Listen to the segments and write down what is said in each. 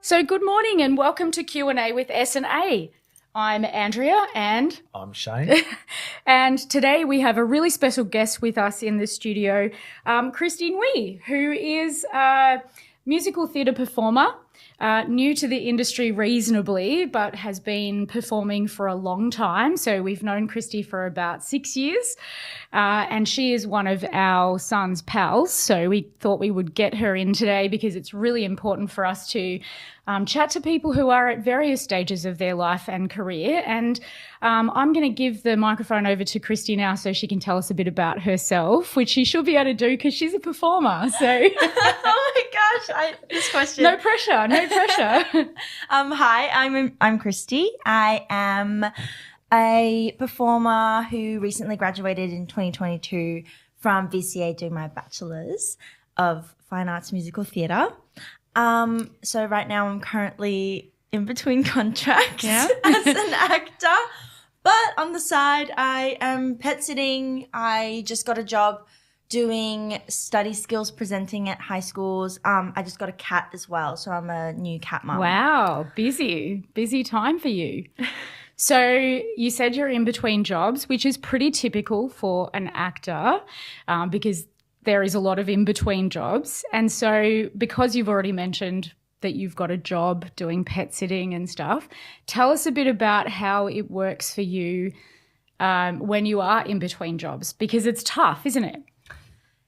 So good morning and welcome to Q&A with S&A. I'm Andrea and I'm Shane. and today we have a really special guest with us in the studio, Kristie Nguy, who is a musical theatre performer, new to the industry reasonably, but has been performing for a long time. So we've known Kristie for about 6 years, and she is one of our son's pals. So we thought we would get her in today because it's really important for us to chat to people who are at various stages of their life and career. And I'm going to give the microphone over to Kristie now so she can tell us a bit about herself, which she should be able to do because she's a performer. So, oh my gosh, this question. No pressure, no pressure. Hi, I'm Kristie. I am a performer who recently graduated in 2022 from VCA doing my bachelor's of Fine Arts Musical Theatre. So right now I'm currently in between contracts as an actor, but on the side I am pet sitting. I just got a job doing study skills presenting at high schools. I just got a cat as well, so I'm a new cat mum. Wow, busy time for you. So you said you're in between jobs, which is pretty typical for an actor because there is a lot of in-between jobs. And so because you've already mentioned that you've got a job doing pet sitting and stuff, tell us a bit about how it works for you when you are in between jobs, because it's tough, isn't it?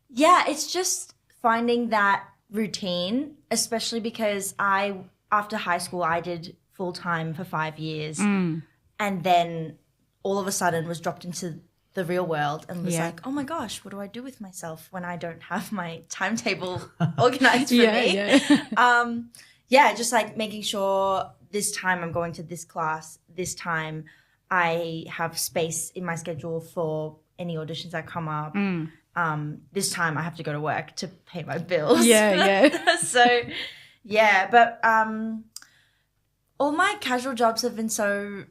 Yeah, it's just finding that routine, especially because after high school, I did full-time for 5 years and then all of a sudden was dropped into the real world and was like, oh my gosh, what do I do with myself when I don't have my timetable organized for me? Just like making sure this time I'm going to this class, this time I have space in my schedule for any auditions that come up. This time I have to go to work to pay my bills. But all my casual jobs have been so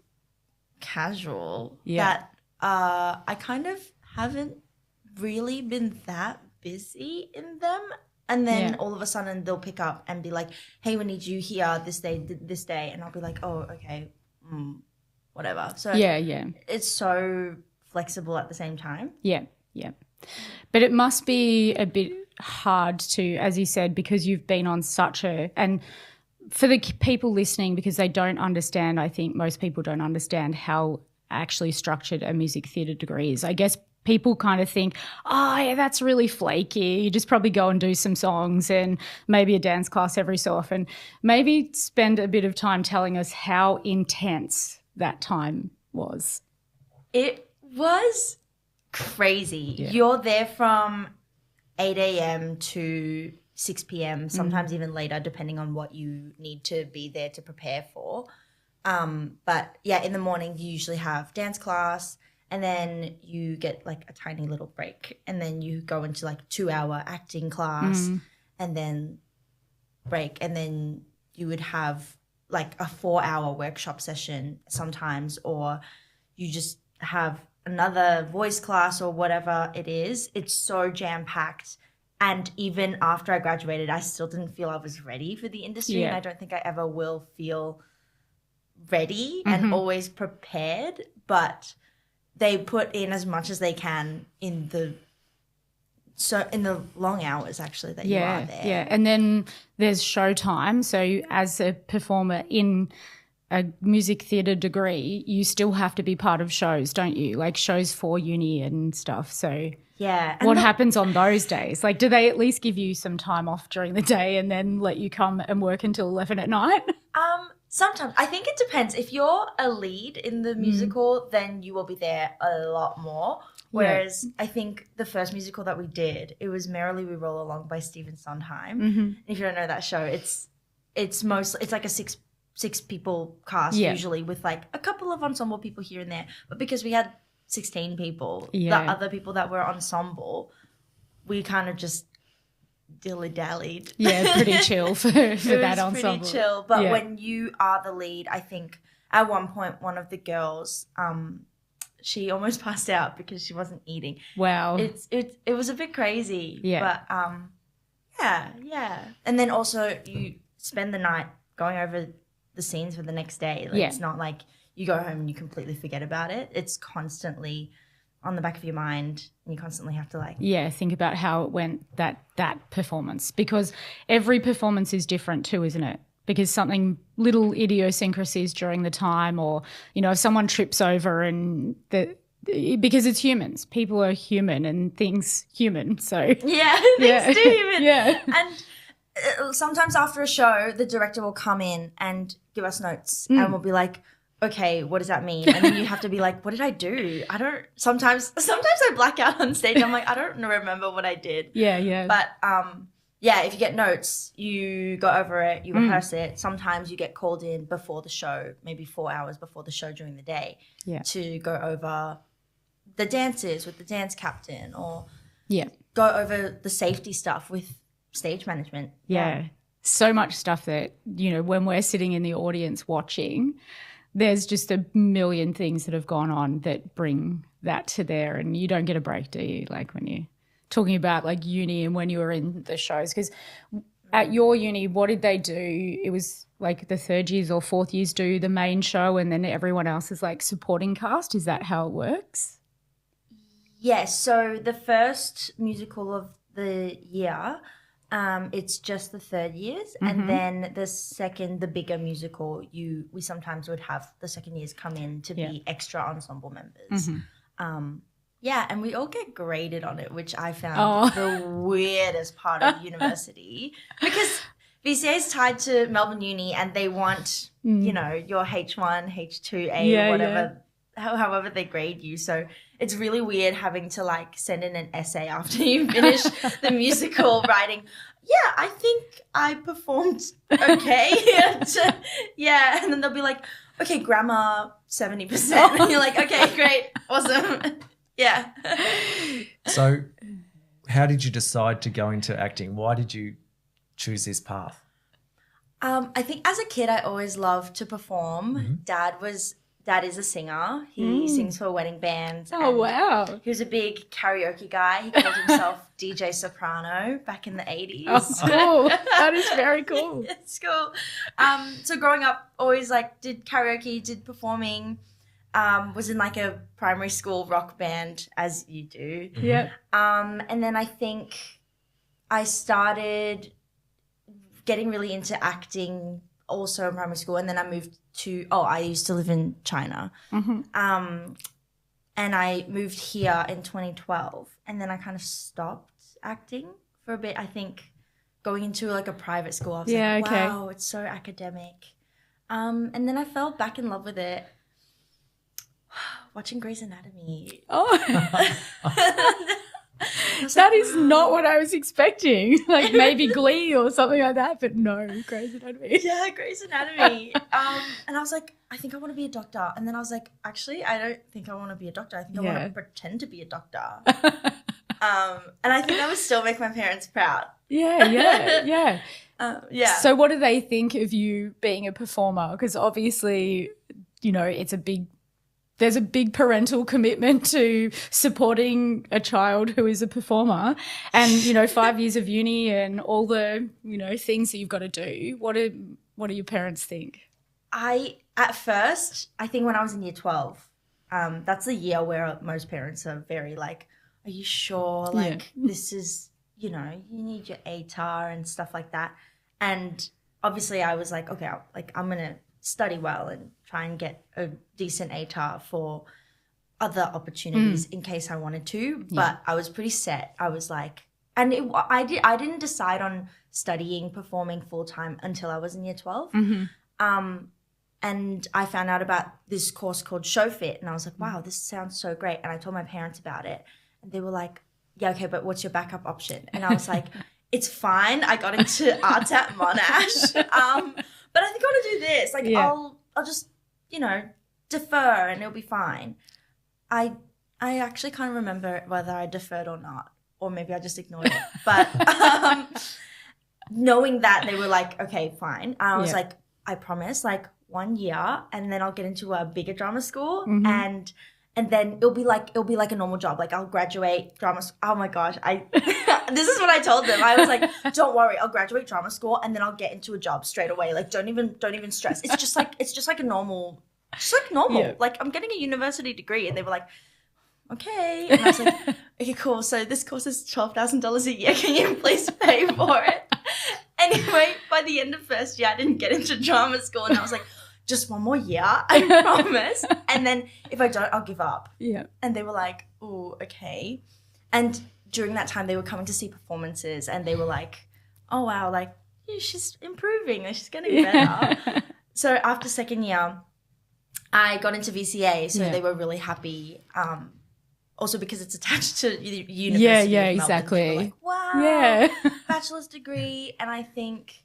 casual that I kind of haven't really been that busy in them. And then all of a sudden they'll pick up and be like, hey, we need you here this day. And I'll be like, oh, okay, whatever. So it's so flexible at the same time. Yeah. But it must be a bit hard to, as you said, because you've been on and for the people listening, because they don't understand, I think most people don't understand how actually structured a music theatre degree is. I guess people kind of think, oh, yeah, that's really flaky. You just probably go and do some songs and maybe a dance class every so often. Maybe spend a bit of time telling us how intense that time was. It was crazy. Yeah. You're there from 8 a.m. to 6 p.m., sometimes even later, depending on what you need to be there to prepare for. But in the morning you usually have dance class and then you get like a tiny little break and then you go into like 2-hour acting class and then break, and then you would have like a 4-hour workshop session sometimes, or you just have another voice class or whatever it is. It's so jam-packed. And even after I graduated, I still didn't feel I was ready for the industry, and I don't think I ever will feel ready and always prepared, but they put in as much as they can in the long hours actually that you are there. Yeah, and then there's show time. So as a performer in a music theatre degree, you still have to be part of shows, don't you? Like shows for uni and stuff. So what happens on those days? Like, do they at least give you some time off during the day and then let you come and work until 11 at night? Sometimes. I think it depends. If you're a lead in the musical, then you will be there a lot more. Whereas I think the first musical that we did, it was Merrily We Roll Along by Stephen Sondheim. And if you don't know that show, it's like a six people cast usually, with like a couple of ensemble people here and there. But because we had 16 people, the other people that were ensemble, we kind of just dilly-dallied. Yeah, pretty chill for that ensemble. It was pretty chill. But when you are the lead, I think at one point one of the girls, she almost passed out because she wasn't eating. Wow. It was a bit crazy. Yeah. But And then also you spend the night going over the scenes for the next day. Like, it's not like you go home and you completely forget about it. It's constantly on the back of your mind, and you constantly have to think about how it went, that performance, because every performance is different too, isn't it? Because something, little idiosyncrasies during the time, or, you know, if someone trips over because it's humans. People are human and things human. So things do human. Yeah. And sometimes after a show, the director will come in and give us notes, and we'll be like, okay, what does that mean? And then you have to be like, what did I do? Sometimes I black out on stage. I'm like, I don't remember what I did. Yeah. But if you get notes, you go over it, you rehearse it. Sometimes you get called in before the show, maybe 4 hours before the show during the day, to go over the dances with the dance captain, or go over the safety stuff with stage management. Yeah. So much stuff that, you know, when we're sitting in the audience watching, there's just a million things that have gone on that bring that to there, and you don't get a break, do you? Like when you're talking about like uni and when you were in the shows, because at your uni, what did they do? It was like the third years or fourth years do the main show, and then everyone else is like supporting cast. Is that how it works? Yes. So the first musical of the year, it's just the third years, and then the bigger musical, we sometimes would have the second years come in to be extra ensemble members. And we all get graded on it, which I found the weirdest part of university, because VCA is tied to Melbourne Uni, and they want you know, your H1, H2A, whatever. However they grade you. So it's really weird having to like send in an essay after you finish the musical writing. Yeah, I think I performed okay. And then they'll be like, okay, grammar 70%. And you're like, okay, great, awesome. Yeah. So how did you decide to go into acting? Why did you choose this path? I think as a kid I always loved to perform. Dad is a singer. He sings for a wedding band. Oh, wow. He was a big karaoke guy. He called himself DJ Soprano back in the 80s. Oh, cool. That is very cool. It's cool. So growing up, always like did karaoke, did performing, was in like a primary school rock band, as you do. Yeah. And then I think I started getting really into acting also in primary school, and then I moved I used to live in China. And I moved here in 2012, and then I kind of stopped acting for a bit. I think going into like a private school, I was like, wow, it's so academic. And then I fell back in love with it watching Grey's Anatomy. That is not what I was expecting. Like maybe Glee or something like that, but no, Grey's Anatomy. Yeah, Grey's Anatomy. And I was like, I think I want to be a doctor. And then I was like, actually, I don't think I want to be a doctor. I think I want to pretend to be a doctor. And I think that would still make my parents proud. Yeah. So what do they think of you being a performer? Because obviously, you know, there's a big parental commitment to supporting a child who is a performer, and, you know, 5 years of uni and all the, you know, things that you've got to do. What do your parents think? At first, I think when I was in year 12, that's the year where most parents are very like, are you sure? Like, this is, you know, you need your ATAR and stuff like that. And obviously I was like, okay, I'm going to study well and try and get a decent ATAR for other opportunities in case I wanted to. But I was pretty set. I was like, I didn't decide on studying performing full time until I was in year 12. And I found out about this course called ShowFit, and I was like, wow, this sounds so great. And I told my parents about it, and they were like, yeah, okay, but what's your backup option? And I was like, it's fine. I got into arts at Monash. But I think I want to do this. Like, I'll just, you know, defer and it'll be fine. I actually can't remember whether I deferred or not, or maybe I just ignored it. But knowing that they were like, okay, fine. I was like, I promise, like 1 year, and then I'll get into a bigger drama school, and then it'll be like a normal job. Like I'll graduate drama. Oh my gosh, this is what I told them. I was like, don't worry, I'll graduate drama school and then I'll get into a job straight away. Like, don't even stress. It's just like a normal, Yeah. Like, I'm getting a university degree. And they were like, okay. And I was like, okay, cool. So this course is $12,000 a year. Can you please pay for it? Anyway, by the end of first year, I didn't get into drama school. And I was like, just one more year, I promise. And then if I don't, I'll give up. Yeah. And they were like, oh, okay. And during that time, they were coming to see performances and they were like, oh, wow, like, yeah, she's improving. Like, she's getting better. So after second year, I got into VCA. So they were really happy. Also because it's attached to the University Yeah, of Melbourne. exactly. They were like, wow, Yeah. bachelor's degree. And I think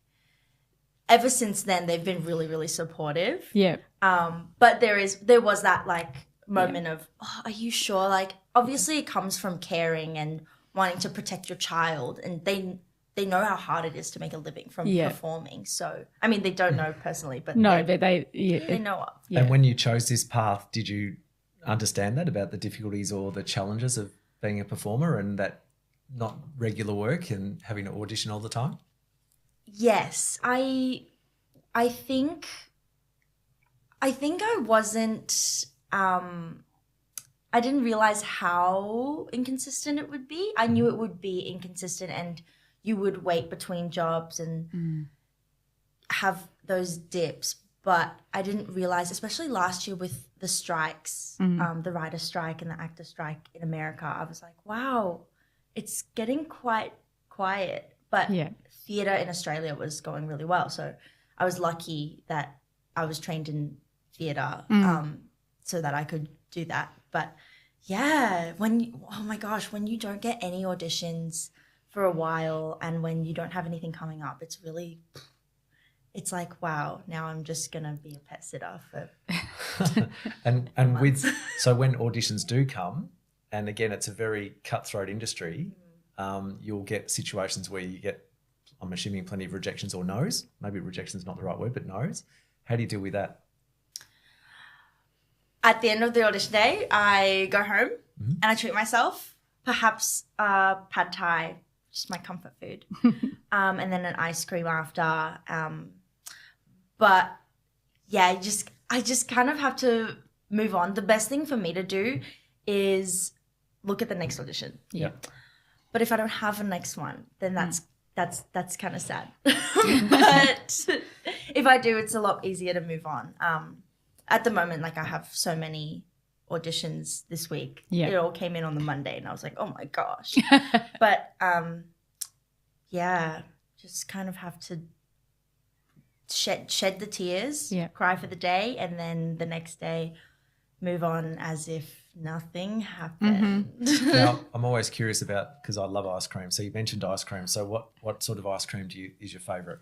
ever since then, they've been really, really supportive. Yeah. But there was that like moment of, oh, are you sure? Like, obviously it comes from caring and wanting to protect your child, and they know how hard it is to make a living from performing. So, I mean, they don't know personally, but they know of. Yeah. And when you chose this path, did you understand that about the difficulties or the challenges of being a performer and that not regular work and having to audition all the time? Yes, I think I wasn't. I didn't realize how inconsistent it would be. I knew it would be inconsistent, and you would wait between jobs and have those dips. But I didn't realize, especially last year with the strikes, the writer strike and the actor strike in America, I was like, wow, it's getting quite quiet. But theatre in Australia was going really well. So I was lucky that I was trained in theatre so that I could do that. But yeah, when you don't get any auditions for a while and when you don't have anything coming up, it's like, wow, now I'm just going to be a pet sitter for and so when auditions do come, and again, it's a very cutthroat industry, you'll get situations where you get, I'm assuming, plenty of rejections or no's. Maybe rejection's not the right word, but no's. How do you deal with that? At the end of the audition day, I go home and I treat myself, perhaps pad thai, just my comfort food, and then an ice cream after. But yeah, I just kind of have to move on. The best thing for me to do is look at the next audition. Yeah. But if I don't have a next one, then that's kind of sad. But if I do, it's a lot easier to move on. At the moment, like, I have so many auditions this week. Yeah. It all came in on the Monday and I was like, oh my gosh. But just kind of have to shed the tears, cry for the day, and then the next day move on as if nothing happened. Now, I'm always curious about, because I love ice cream. So you mentioned ice cream. So what sort of ice cream is your favourite?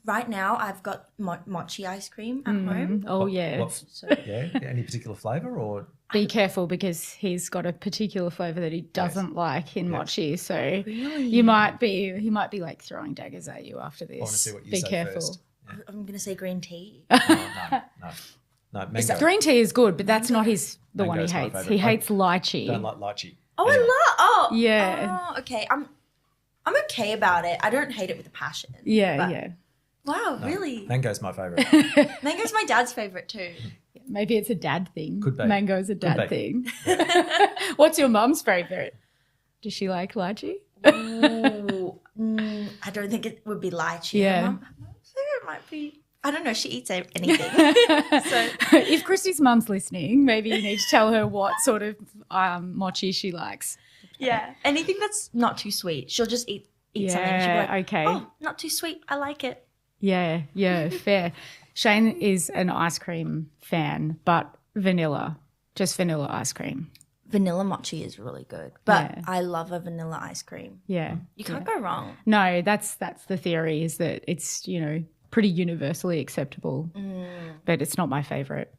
Right now, I've got mochi ice cream at home. Oh, Any particular flavour or? Be careful, because he's got a particular flavour that he doesn't like in mochi. So Really? he might be like throwing daggers at you after this. I want to see what you Be say careful. first. Yeah. I'm going to say green tea. No, mango. Green tea is good, but that's not the one he Mango's my hates. favourite. He hates lychee. Don't like lychee. Oh, Anyway. Oh, okay. I'm okay about it. I don't hate it with a passion. Yeah. Wow, really? Mango's my favourite. Mango's my dad's favourite too. Maybe it's a dad thing. Could be. Mango's a dad thing. What's your mum's favourite? Does she like lychee? Ooh, I don't think it would be lychee. Yeah. Mum's favorite might be, I don't know, she eats anything. So if Kristie's mum's listening, maybe you need to tell her what sort of mochi she likes. yeah, anything that's not too sweet. She'll just eat something. She'll be like, okay. oh, not too sweet. I like it. Yeah, fair. Shane is an ice cream fan, but just vanilla ice cream. Vanilla mochi is really good, but I love a vanilla ice cream. Yeah. You can't go wrong. No, that's the theory, is that it's, pretty universally acceptable, but it's not my favorite.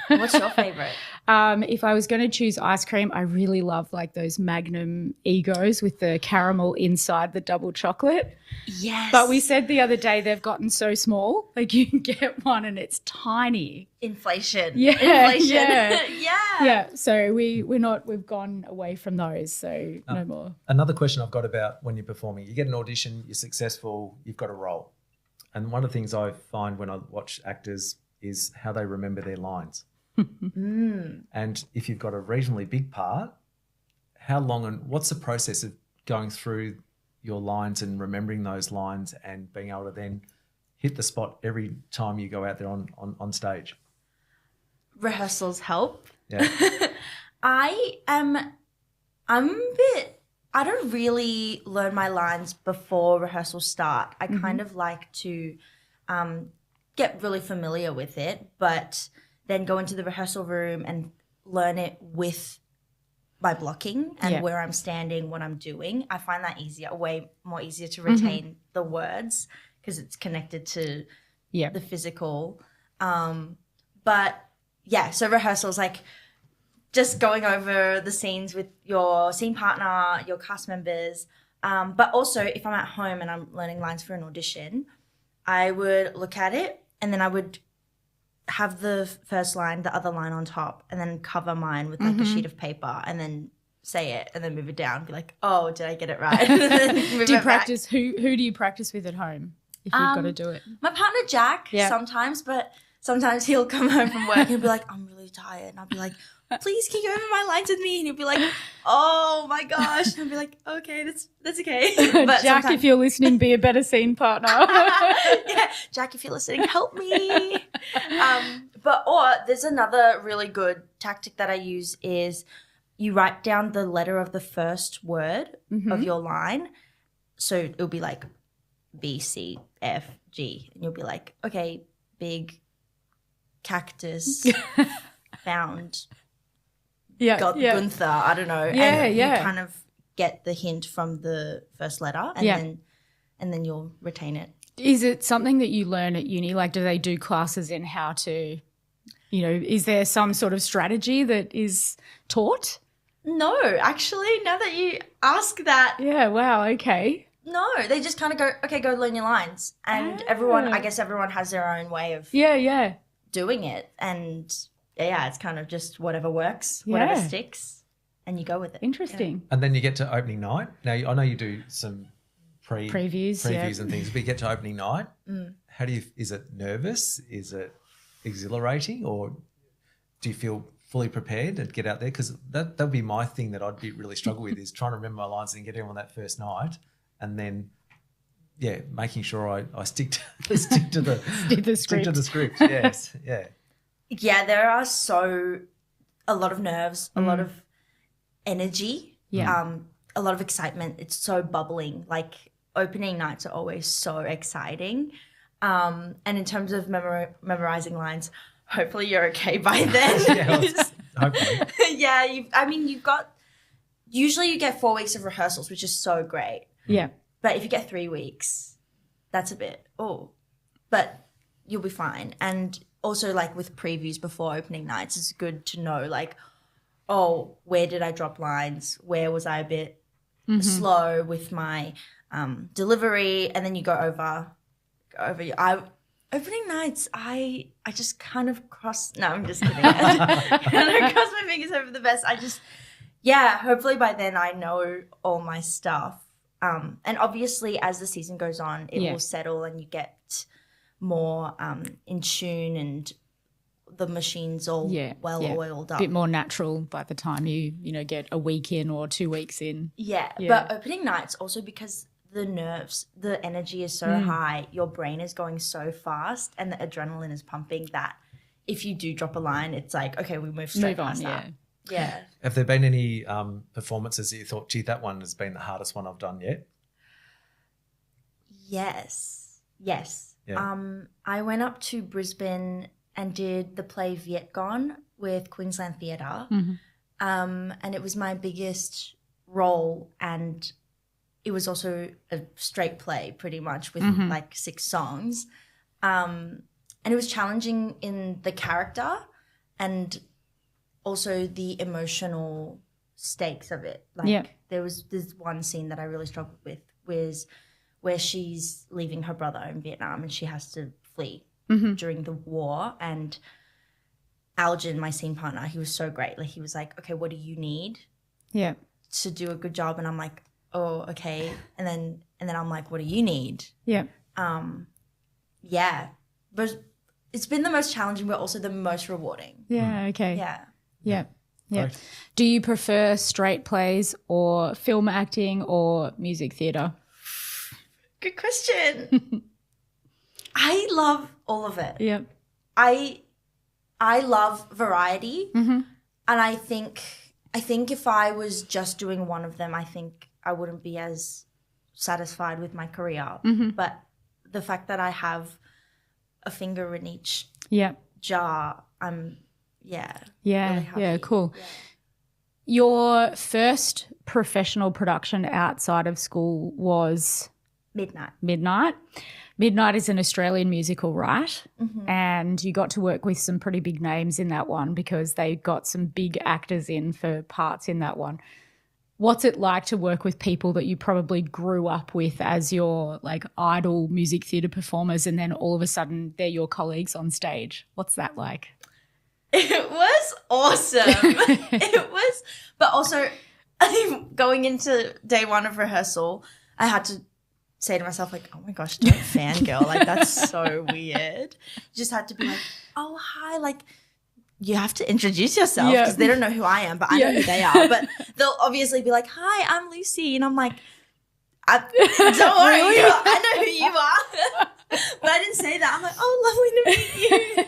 What's your favorite? If I was going to choose ice cream, I really love like those Magnum Egos with the caramel inside the double chocolate. Yes. But we said the other day they've gotten so small. Like you can get one and it's tiny. Inflation. Yeah. Inflation. Yeah. Yeah. Yeah. So we've gone away from those. So no more. Another question I've got about when you're performing, you get an audition, you're successful, you've got a role. And one of the things I find when I watch actors is how they remember their lines. And if you've got a reasonably big part, how long and what's the process of going through your lines and remembering those lines and being able to then hit the spot every time you go out there on stage? Rehearsals help. Yeah. I'm a bit, I don't really learn my lines before rehearsals start. I kind of like to get really familiar with it, but then go into the rehearsal room and learn it with my blocking and where I'm standing, what I'm doing. I find that way more easier to retain the words because it's connected to the physical. But yeah, so rehearsals, like just going over the scenes with your scene partner, your cast members. But also if I'm at home and I'm learning lines for an audition, I would look at it and then I would have the first line, the other line on top, and then cover mine with like a sheet of paper and then say it and then move it down. Be like, oh, did I get it right? Do you practice? Who do you practice with at home if you've got to do it? My partner Jack sometimes, but sometimes he'll come home from work and be like, I'm really tired. And I'll be like, please can you go over my lines with me? And he'll be like, oh my gosh. And I'll be like, okay, that's okay. But Jack, if you're listening, be a better scene partner. Yeah, Jack, if you're listening, help me. Or there's another really good tactic that I use is you write down the letter of the first word of your line. So it'll be like B, C, F, G. And you'll be like, okay, big cactus found Gunther, I don't know. And you kind of get the hint from the first letter and then you'll retain it. Is it something that you learn at uni? Like, do they do classes in how to, is there some sort of strategy that is taught? No, actually, now that you ask that. Yeah, wow, okay. No, they just kind of go, okay, go learn your lines. And everyone has their own way of doing it. And it's kind of just whatever works, whatever sticks, and you go with it. Interesting. And then you get to opening night. Now, I know you do some previews and things, but you get to opening night. How is it nervous? Is it exhilarating? Or do you feel fully prepared and get out there? Because that would be my thing that I'd be really struggle with is trying to remember my lines and get everyone that first night and then making sure I stick to the script. Yes. Yeah. Yeah, there are a lot of nerves, a lot of energy, a lot of excitement. It's so bubbling. Like opening nights are always so exciting. And in terms of memorizing lines, hopefully you're okay by then. Hopefully. Usually you get 4 weeks of rehearsals, which is so great. Yeah. But if you get 3 weeks, that's a bit, but you'll be fine. And also like with previews before opening nights, it's good to know like, where did I drop lines? Where was I a bit slow with my delivery? And then you go over opening nights, I just kind of I'm just kidding. I don't cross my fingers over the best. Hopefully by then I know all my stuff. And obviously as the season goes on, it will settle and you get more in tune and the machine's all well-oiled up. A bit more natural by the time you get a week in or 2 weeks in. Yeah, but opening nights also because the nerves, the energy is so high, your brain is going so fast and the adrenaline is pumping that if you do drop a line, it's like, okay, we move straight past that. Yeah. Have there been any performances that you thought, gee, that one has been the hardest one I've done yet? Yes. Yeah. I went up to Brisbane and did the play Vietgone with Queensland Theatre. And it was my biggest role and it was also a straight play pretty much with like 6 songs. And it was challenging in the character and also the emotional stakes of it. Like there was this one scene that I really struggled with was where she's leaving her brother in Vietnam and she has to flee during the war. And Algin, my scene partner, he was so great. Like he was like, okay, what do you need to do a good job? And I'm like, oh, okay. And then I'm like, what do you need? Yeah. But it's been the most challenging but also the most rewarding. Yeah, okay. Yeah. Right. Do you prefer straight plays or film acting or music theatre? Good question. I love all of it. Yeah. I love variety. And I think if I was just doing one of them, I think I wouldn't be as satisfied with my career. But the fact that I have a finger in each jar, I'm really happy. Cool. Yeah. Your first professional production outside of school was Midnight. Midnight is an Australian musical, right? And you got to work with some pretty big names in that one because they got some big actors in for parts in that one. What's it like to work with people that you probably grew up with as your like idol music theatre performers and then all of a sudden they're your colleagues on stage? What's that like? It was awesome. But also going into day one of rehearsal, I had to say to myself like, oh my gosh, don't fangirl. Like that's so weird. Just had to be like, oh, hi, like you have to introduce yourself because they don't know who I am, but I know who they are. But they'll obviously be like, hi, I'm Lucy. And I'm like, don't worry, I know who you are. But I didn't say that. I'm like, oh, lovely to meet you.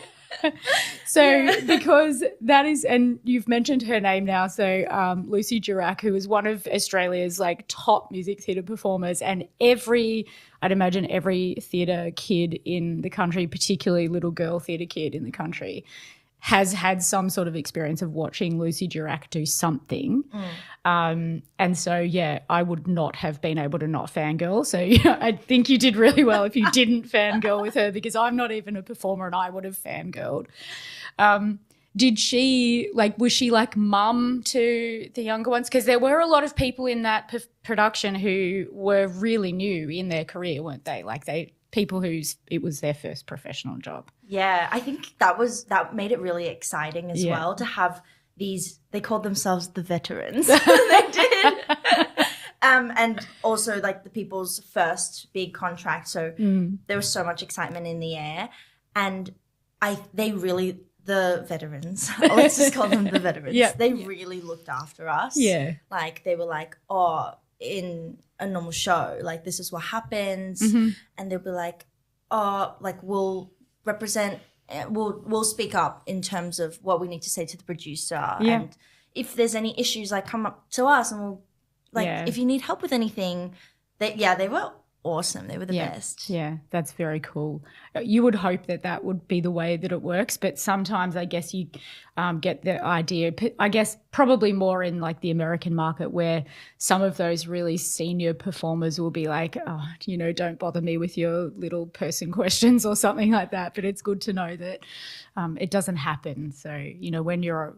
So because that is, and you've mentioned her name now, so Lucy Durack, who is one of Australia's like top music theatre performers, and I'd imagine every theatre kid in the country, particularly little girl theatre kid in the country, has had some sort of experience of watching Lucy Durack do something. And so, I would not have been able to not fangirl. So I think you did really well if you didn't fangirl with her because I'm not even a performer and I would have fangirled. Was she like mum to the younger ones? Because there were a lot of people in that production who were really new in their career, weren't they? Like people it was their first professional job. Yeah, I think that made it really exciting as well to have these. They called themselves the veterans. They did, and also like the people's first big contract. So there was so much excitement in the air, and the veterans. Let's just call them the veterans. They really looked after us. Yeah, like they were like, oh, in a normal show, like this is what happens, and they'll be like, oh, like we'll speak up in terms of what we need to say to the producer, and if there's any issues, like come up to us, and we'll if you need help with anything. They were awesome. They were the best. Yeah, that's very cool. You would hope that would be the way that it works, but sometimes I guess you get the idea, I guess probably more in like the American market where some of those really senior performers will be like, oh, don't bother me with your little person questions or something like that. But it's good to know that it doesn't happen. So, when you're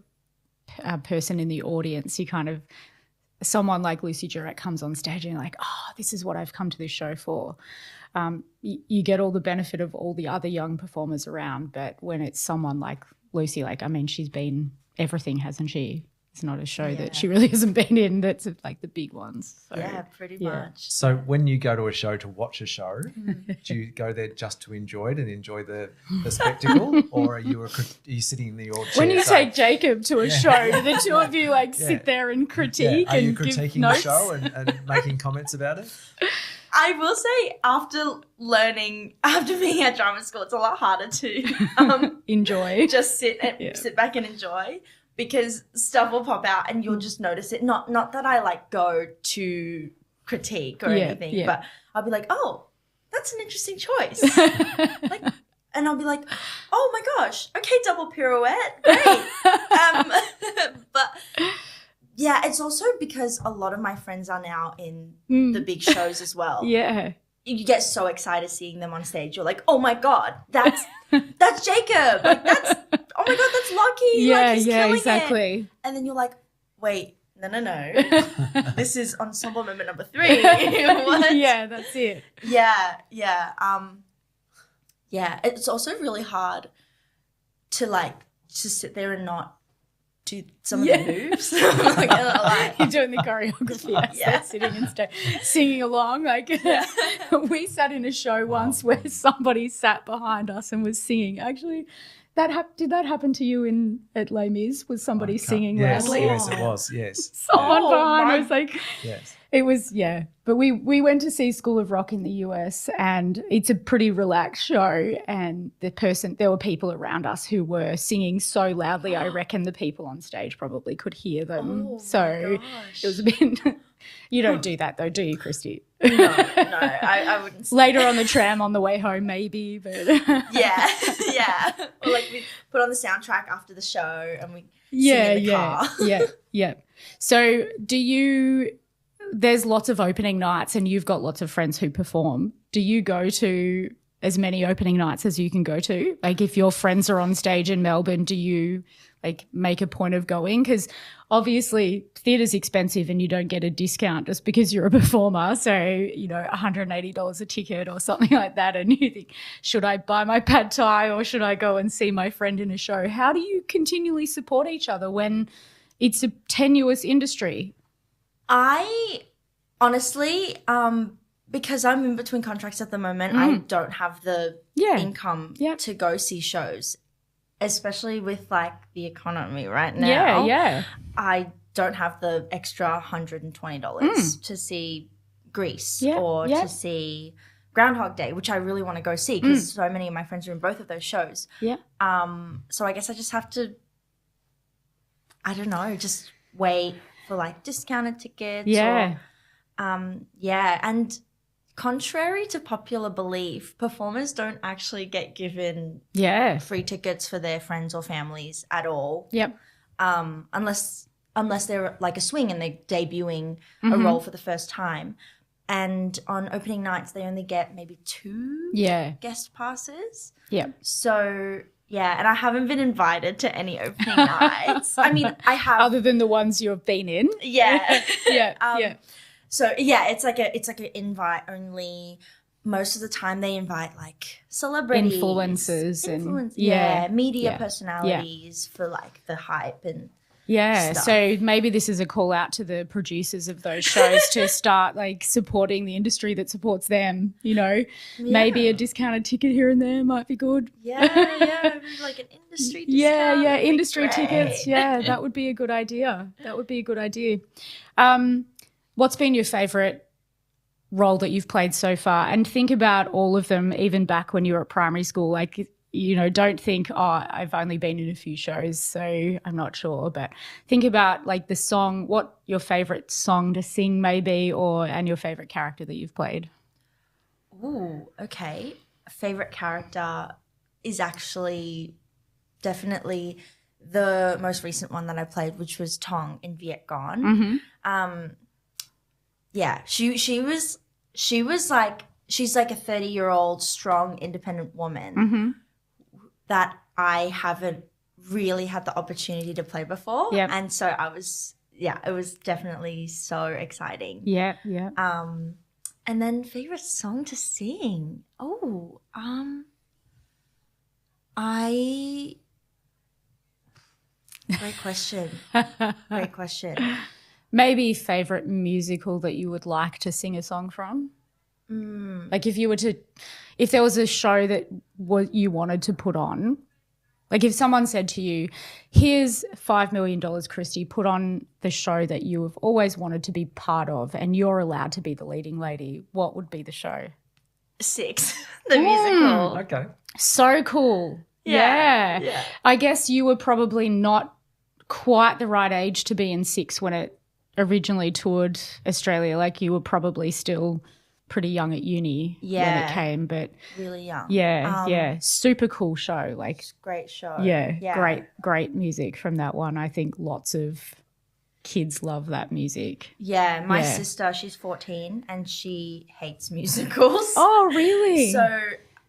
a person in the audience, you kind of, someone like Lucy Durack comes on stage and you're like, oh, this is what I've come to this show for. You get all the benefit of all the other young performers around, but when it's someone like Lucy, she's been everything, hasn't she? It's not a show that she really hasn't been in that's like the big ones. So, pretty much. So when you go to a show to watch a show, do you go there just to enjoy it and enjoy the spectacle, or are you sitting in the audience? When you take Jacob to a show, do the two of you sit there and critique? Are you and critiquing give notes? the show and making comments about it? I will say after being at drama school, it's a lot harder to enjoy. Just sit back and enjoy, because stuff will pop out and you'll just notice it. Not that I like go to critique or anything, but I'll be like, oh, that's an interesting choice. And I'll be like, oh my gosh, okay, double pirouette, great. But yeah, it's also because a lot of my friends are now in the big shows as well. you get so excited seeing them on stage. You're like, oh my God, that's Jacob. Like that's, oh my God, that's Lockie. Yeah, like, he's killing exactly. it. And then you're like, wait, no. This is ensemble member number 3. What? Yeah, that's it. Yeah. It's also really hard to like just sit there and not do some of the moves. Like, You're doing the choreography as they're sitting and singing along. Like we sat in a show once where somebody sat behind us and was singing. Actually, did that happen to you at Les Mis? Was somebody singing loudly? Yes, it was. Yes. Someone behind was like, yes. It was, yeah. But we went to see School of Rock in the US, and it's a pretty relaxed show, and there were people around us who were singing so loudly, I reckon the people on stage probably could hear them. Oh, so it was a bit you don't do that though, do you, Kristie? No, I wouldn't. Later on the tram on the way home maybe, but yeah. Or like we put on the soundtrack after the show and we sing in the car. Yeah. So there's lots of opening nights and you've got lots of friends who perform. Do you go to as many opening nights as you can go to? Like if your friends are on stage in Melbourne, do you like make a point of going? Because obviously theatre's expensive and you don't get a discount just because you're a performer. So, $180 a ticket or something like that. And you think, should I buy my pad thai or should I go and see my friend in a show? How do you continually support each other when it's a tenuous industry? I honestly, because I'm in between contracts at the moment, I don't have the income to go see shows, especially with like the economy right now. Yeah. I don't have the extra $120 to see Grease or to see Groundhog Day, which I really want to go see because so many of my friends are in both of those shows. Yeah. So I guess I just have to, I don't know, just wait for like discounted tickets. Yeah. And contrary to popular belief, performers don't actually get given free tickets for their friends or families at all. Yep. Unless they're like a swing and they're debuting a role for the first time. And on opening nights, they only get maybe 2 guest passes. Yeah. So and I haven't been invited to any opening nights. I mean, I have, other than the ones you've been in. Yeah. Yeah. So it's like an invite only. Most of the time, they invite like celebrities, influencers, and media personalities for like the hype and stuff. So maybe this is a call out to the producers of those shows to start like supporting the industry that supports them. Maybe a discounted ticket here and there might be good. Yeah, like an industry discount. Yeah, industry tickets. Yeah, that would be a good idea. What's been your favourite role that you've played so far? And think about all of them, even back when you were at primary school. Like, don't think, I've only been in a few shows, so I'm not sure. But think about like the song, what your favourite song to sing maybe, and your favourite character that you've played. Ooh, okay. Favourite character is actually definitely the most recent one that I played, which was Tong in Viet Gone. She was like, she's like a 30-year-old strong, independent woman that I haven't really had the opportunity to play before. Yep. And so it was definitely so exciting. Yeah. And then favorite song to sing. Great question. Maybe favourite musical that you would like to sing a song from? Like if there was a show that you wanted to put on, like if someone said to you, here's $5 million, Kristie, put on the show that you have always wanted to be part of and you're allowed to be the leading lady, what would be the show? Six, the musical. Okay. So cool. Yeah. I guess you were probably not quite the right age to be in Six when it originally toured Australia. Like you were probably still pretty young at uni when it came, but really young. Super cool show. Like great show. Great music from that one. I think lots of kids love that music. Yeah, my sister, she's 14 and she hates musicals. Oh, really? So,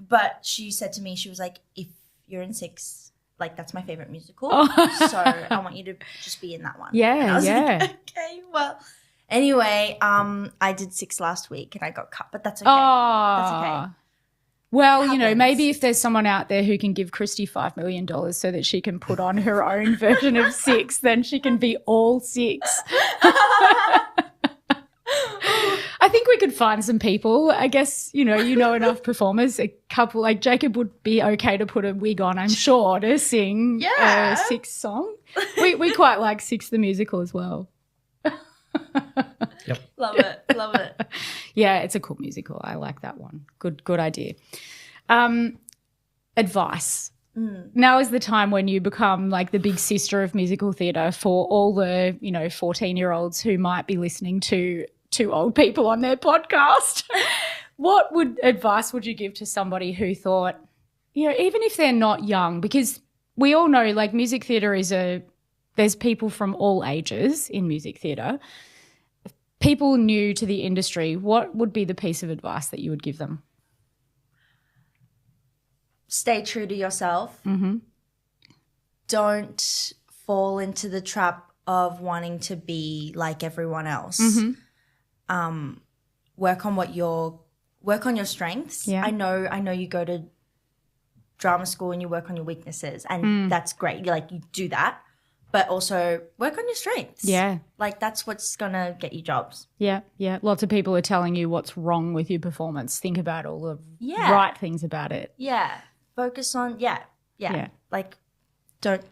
but she said to me, she was like, if you're in 6, like that's my favorite musical. So I want you to just be in that one. Yeah, and I was yeah. like, okay, well. Anyway, I did 6 last week and I got cut, but that's okay. Oh. That's okay. Well, It you know, happens. maybe if there's someone out there who can give Kristie $5 million so that she can put on her own version of 6, then she can be all 6. I think we could find some people. I guess, you know enough performers. A couple, like Jacob would be okay to put a wig on, I'm sure, to sing a 6 song. We quite like 6 the musical as well. Yep. Love it. Yeah, it's a cool musical. I like that one. Good idea. Advice. Now is the time when you become like the big sister of musical theatre for all the, 14-year-olds who might be listening to 2 old people on their podcast. What advice would you give to somebody who thought, even if they're not young, because we all know like music theatre there's people from all ages in music theatre. People new to the industry, what would be the piece of advice that you would give them? Stay true to yourself. Mm-hmm. Don't fall into the trap of wanting to be like everyone else. Mm-hmm. Work on your strengths. Yeah. I know you go to drama school and you work on your weaknesses, and that's great. You do that. But also work on your strengths. Yeah. Like that's what's going to get you jobs. Yeah, yeah. Lots of people are telling you what's wrong with your performance. Think about all the right things about it. Yeah. Focus on, yeah. Like don't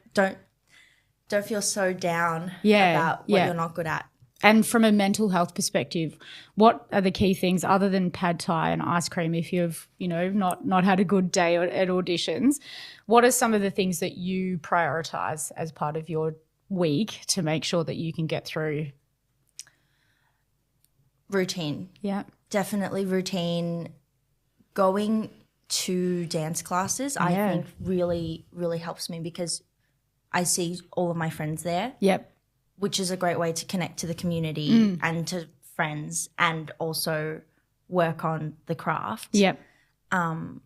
feel so down about what you're not good at. And from a mental health perspective, what are the key things other than pad thai and ice cream if you've, not had a good day at auditions? What are some of the things that you prioritise as part of your week to make sure that you can get through? Routine. Yeah. Definitely routine. Going to dance classes, I think really, really helps me because I see all of my friends there. Yep. Which is a great way to connect to the community and to friends and also work on the craft. Yep. And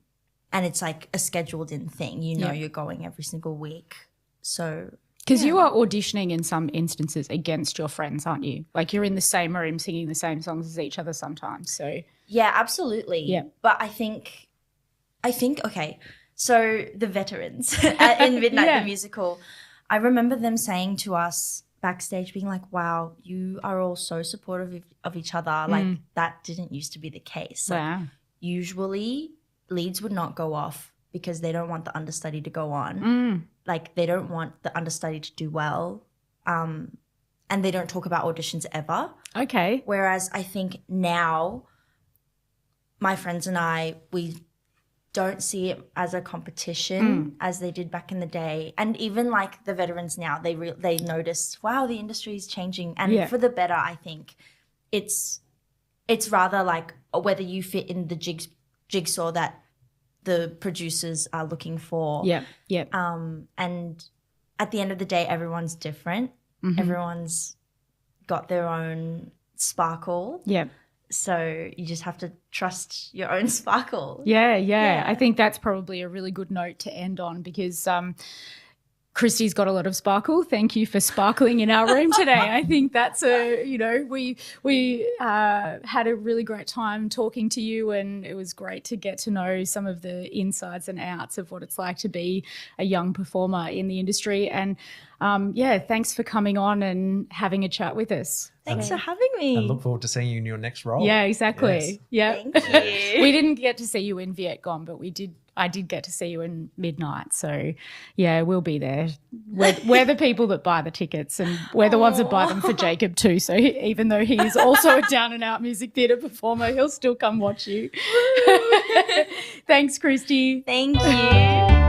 it's like a scheduled in thing. You're going every single week. So because you are auditioning in some instances against your friends, aren't you? Like you're in the same room singing the same songs as each other sometimes. So yeah, absolutely. Yeah. But I think okay, so the veterans in Midnight the Musical, I remember them saying to us backstage, being like, wow, you are all so supportive of each other. Like that didn't used to be the case. Wow. Like, usually leads would not go off because they don't want the understudy to go on. Like they don't want the understudy to do well. And they don't talk about auditions ever. Okay. Whereas I think now my friends and I, we don't see it as a competition as they did back in the day. And even like the veterans now, they notice, wow, the industry is changing. And for the better, I think. It's rather like whether you fit in the jigsaw that the producers are looking for. Yeah, yeah. And at the end of the day, everyone's different. Mm-hmm. Everyone's got their own sparkle. Yeah. So you just have to trust your own sparkle. Yeah. I think that's probably a really good note to end on because Kristie's got a lot of sparkle. Thank you for sparkling in our room today. I think that's we had a really great time talking to you, and it was great to get to know some of the insides and outs of what it's like to be a young performer in the industry. And thanks for coming on and having a chat with us. Thanks for having me. I look forward to seeing you in your next role. Yeah, exactly. Yes. Yeah. Thank you. We didn't get to see you in Viet Gone, but I did get to see you in Midnight. So, yeah, we'll be there. We're the people that buy the tickets, and we're the ones that buy them for Jacob too. So even though he is also a down-and-out music theatre performer, he'll still come watch you. Thanks, Kristie. Thank you.